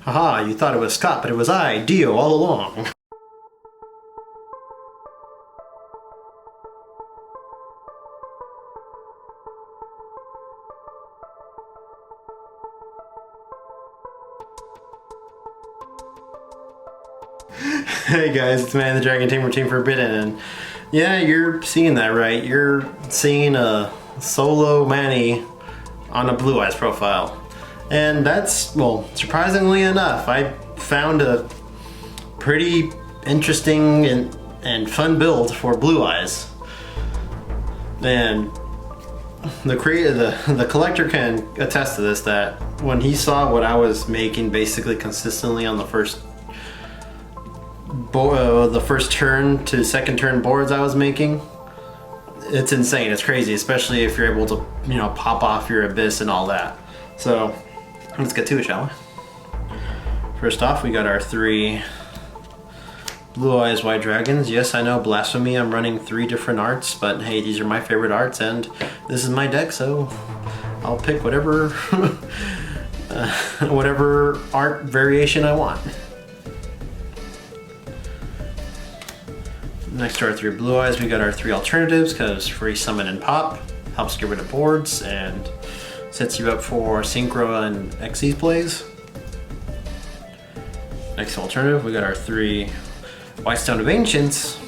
Haha, you thought it was Scott, but it was I, Dio, all along. Hey guys, it's Man the Dragon Tamer Team Forbidden, and yeah, you're seeing that right. You're seeing a solo Manny on a Blue Eyes profile. And that's, well, surprisingly enough, I found a pretty interesting and fun build for Blue Eyes. And the collector can attest to this, that when he saw what I was making basically consistently on the first turn to second turn boards I was making, it's insane, it's crazy, especially if you're able to, you know, pop off your abyss and all that. So let's get to it, shall we? First off, we got our 3 Blue Eyes White Dragons. Yes, I know, blasphemy, I'm running 3 different arts, but hey, these are my favorite arts and this is my deck, so I'll pick whatever whatever art variation I want. Next to our 3 Blue Eyes, we got our 3 alternatives, because free summon and pop helps get rid of boards and sets you up for Synchro and Xyz plays. Next alternative, we got our 3 White Stone of Ancients,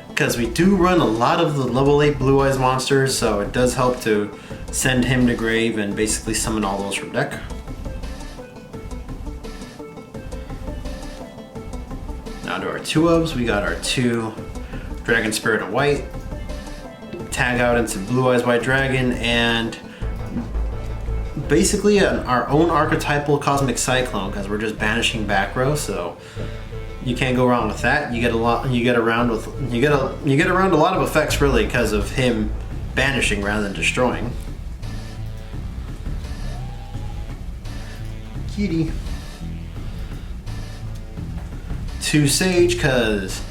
because we do run a lot of the level 8 Blue Eyes monsters, so it does help to send him to grave and basically summon all those from deck. Now to our 2-ofs, we got our 2 Dragon Spirit of White, tag out into Blue Eyes White Dragon, and basically our own archetypal Cosmic Cyclone, because we're just banishing back row, so you can't go wrong with that. You get around a lot of effects really because of him banishing rather than destroying. Kitty. 2 Sage, because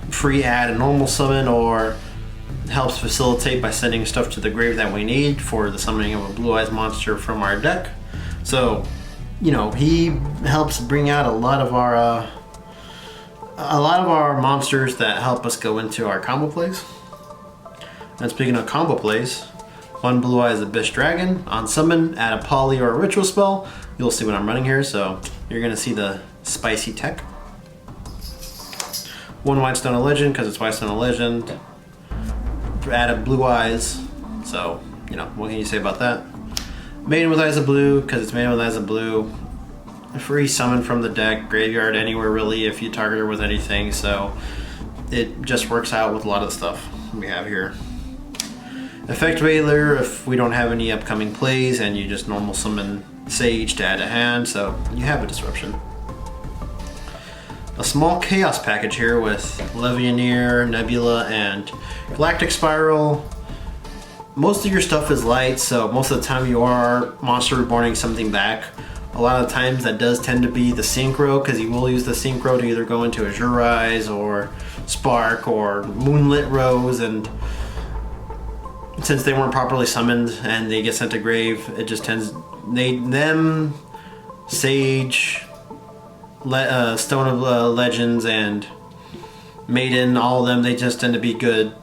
free add a normal summon, or helps facilitate by sending stuff to the grave that we need for the summoning of a Blue Eyes monster from our deck. So, you know, he helps bring out a lot of our monsters that help us go into our combo plays. And speaking of combo plays, 1 Blue Eyes Abyss Dragon on summon, add a poly or a ritual spell. You'll see what I'm running here, so you're gonna see the spicy tech. 1 White Stone of Legend, because it's White Stone of Legend. Add a Blue Eyes, so, you know, what can you say about that? Maiden with Eyes of Blue, because it's Maiden with Eyes of Blue. Free summon from the deck, graveyard, anywhere really if you target her with anything, so it just works out with a lot of the stuff we have here. Effect Veiler if we don't have any upcoming plays and you just normal summon Sage to add a hand, so you have a disruption. A small chaos package here with Levianeer, Nebula, and Galactic Spiral. Most of your stuff is light, so most of the time you are monster reborning something back. A lot of the times that does tend to be the Synchro, because you will use the Synchro to either go into Azure Eyes or Spark or Moonlit Rose, and since they weren't properly summoned and they get sent to grave, it just tends, Sage, Stone of Legends, and Maiden, all of them, they just tend to be good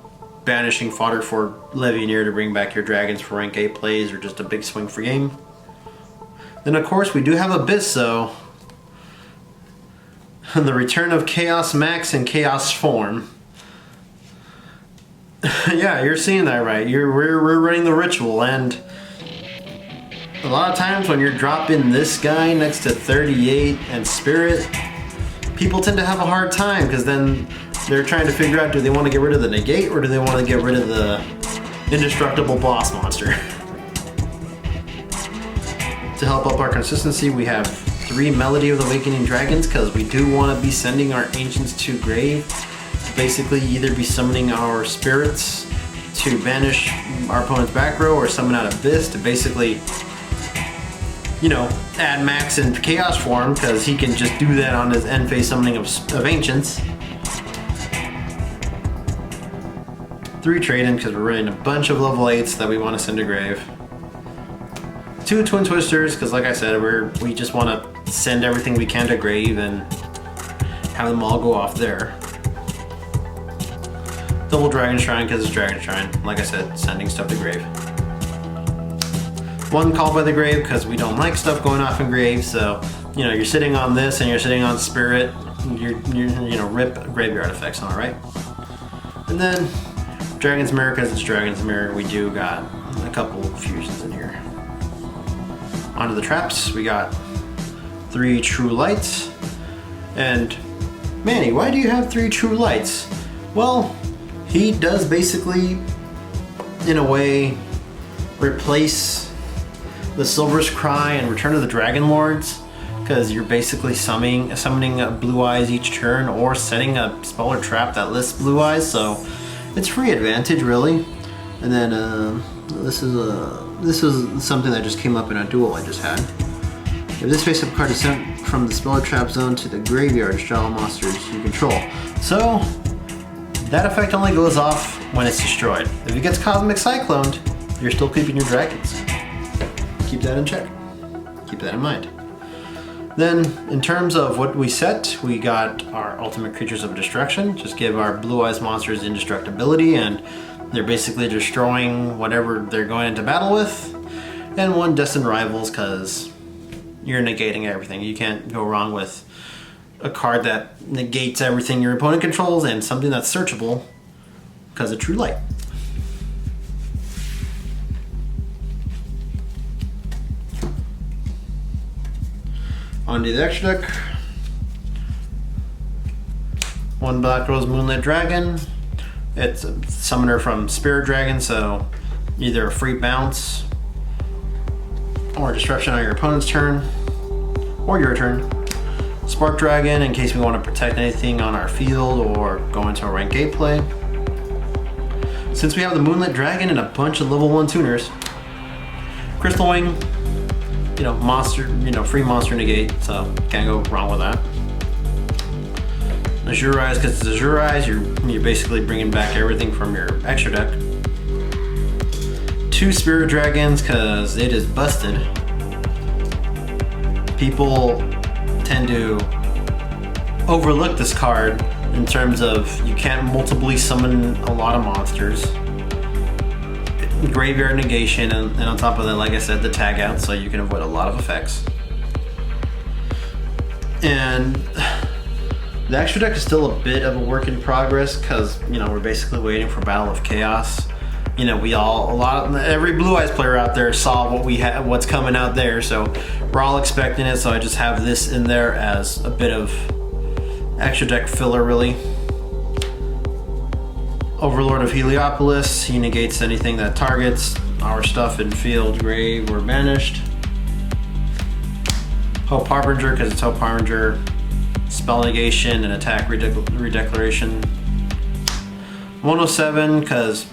banishing fodder for Levianeer to bring back your dragons for rank 8 plays or just a big swing for game. Then of course we do have Abyss, though. The return of Chaos Max in Chaos form. Yeah, you're seeing that right. We're running the ritual, and a lot of times when you're dropping this guy next to 38 and Spirit, people tend to have a hard time, because then they're trying to figure out, do they want to get rid of the negate or do they want to get rid of the indestructible boss monster? To help up our consistency, we have 3 Melody of the Awakening Dragons, because we do want to be sending our ancients to grave. Basically either be summoning our spirits to banish our opponent's back row or summon out Abyss to basically, you know, add Max in chaos form, because he can just do that on his end phase summoning of ancients. 3 trade-in, because we're running a bunch of level 8s that we want to send to grave. 2 Twin Twisters, because like I said, we just want to send everything we can to grave and have them all go off there. Double Dragon Shrine, because it's Dragon Shrine. Like I said, sending stuff to grave. 1 Call by the Grave, because we don't like stuff going off in grave, so you know, you're sitting on this and you're sitting on Spirit, you know, rip graveyard effects on it, right? And then Dragon's Mirror, because it's Dragon's Mirror, we do got a couple fusions in here. Onto the traps, we got 3 True Lights. And Manny, why do you have 3 True Lights? Well, he does basically, in a way, replace the Silver's Cry and Return of the Dragon Lords, because you're basically summoning Blue Eyes each turn or setting a spell or trap that lists Blue Eyes, so it's free advantage really. And then this is something that just came up in a duel I just had. If this face-up card is sent from the spell or trap zone to the graveyard, draw monsters you control. So that effect only goes off when it's destroyed. If it gets Cosmic Cycloned, you're still keeping your dragons. Keep that in check. Keep that in mind. Then, in terms of what we set, we got our Ultimate Creatures of Destruction. Just give our Blue Eyes monsters indestructibility, and they're basically destroying whatever they're going into battle with. And 1 Destined Rivals, because you're negating everything. You can't go wrong with a card that negates everything your opponent controls and something that's searchable because of True Light. Onto the extra deck. 1 Black Rose Moonlit Dragon. It's a summoner from Spirit Dragon, so either a free bounce or destruction on your opponent's turn or your turn. Spark Dragon, in case we want to protect anything on our field or go into a ranked gameplay. Since we have the Moonlit Dragon and a bunch of level 1 tuners, Crystal Wing, you know, monster, you know, free monster negate, so can't go wrong with that. Azure Eyes, because it's Azure Eyes, you're basically bringing back everything from your extra deck. 2 Spirit Dragons, because it is busted. People tend to overlook this card in terms of you can't multiply summon a lot of monsters. Graveyard negation, and on top of that, like I said, the tag out, so you can avoid a lot of effects. And the extra deck is still a bit of a work in progress, because you know, we're basically waiting for Battle of Chaos. You know, every Blue Eyes player out there saw what we had, what's coming out there, so we're all expecting it. So I just have this in there as a bit of extra deck filler, really. Overlord of Heliopolis, he negates anything that targets our stuff in field, grave, or banished. Hope Harbinger, because it's Hope Harbinger. Spell negation and attack redeclaration. 107, because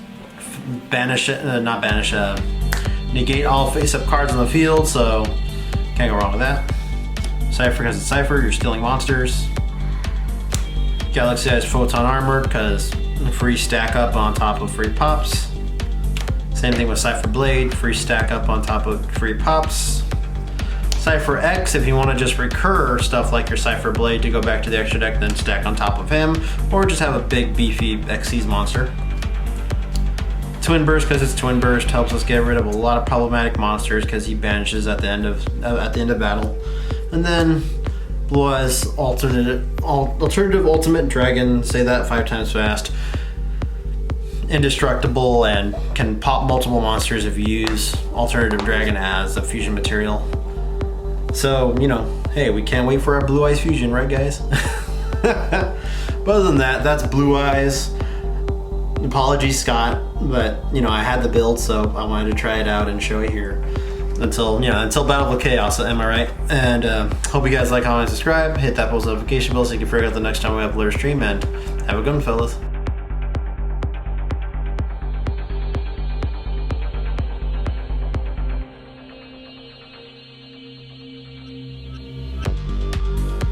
negate all face-up cards on the field, so can't go wrong with that. Cypher, because it's Cypher, you're stealing monsters. Galaxy Eyes Photon Armor, because free stack up on top of free pops. Same thing with Cypher Blade, free stack up on top of free pops. Cypher X, if you want to just recur stuff like your Cypher Blade to go back to the extra deck, then stack on top of him, or just have a big beefy Xyz monster. Twin Burst, because it's Twin Burst, helps us get rid of a lot of problematic monsters because he banishes at the end of battle. And then Blue Eyes Alternative Ultimate Dragon, say that 5 times fast. Indestructible and can pop multiple monsters if you use Alternative Dragon as a fusion material. So, you know, hey, we can't wait for our Blue Eyes fusion, right guys? But other than that, that's Blue Eyes. Apologies, Scott, but you know, I had the build, so I wanted to try it out and show it here until Battle of Chaos, am I right? And hope you guys like, comment, and subscribe. Hit that post notification bell so you can figure out the next time we upload a stream, and have a good one, fellas.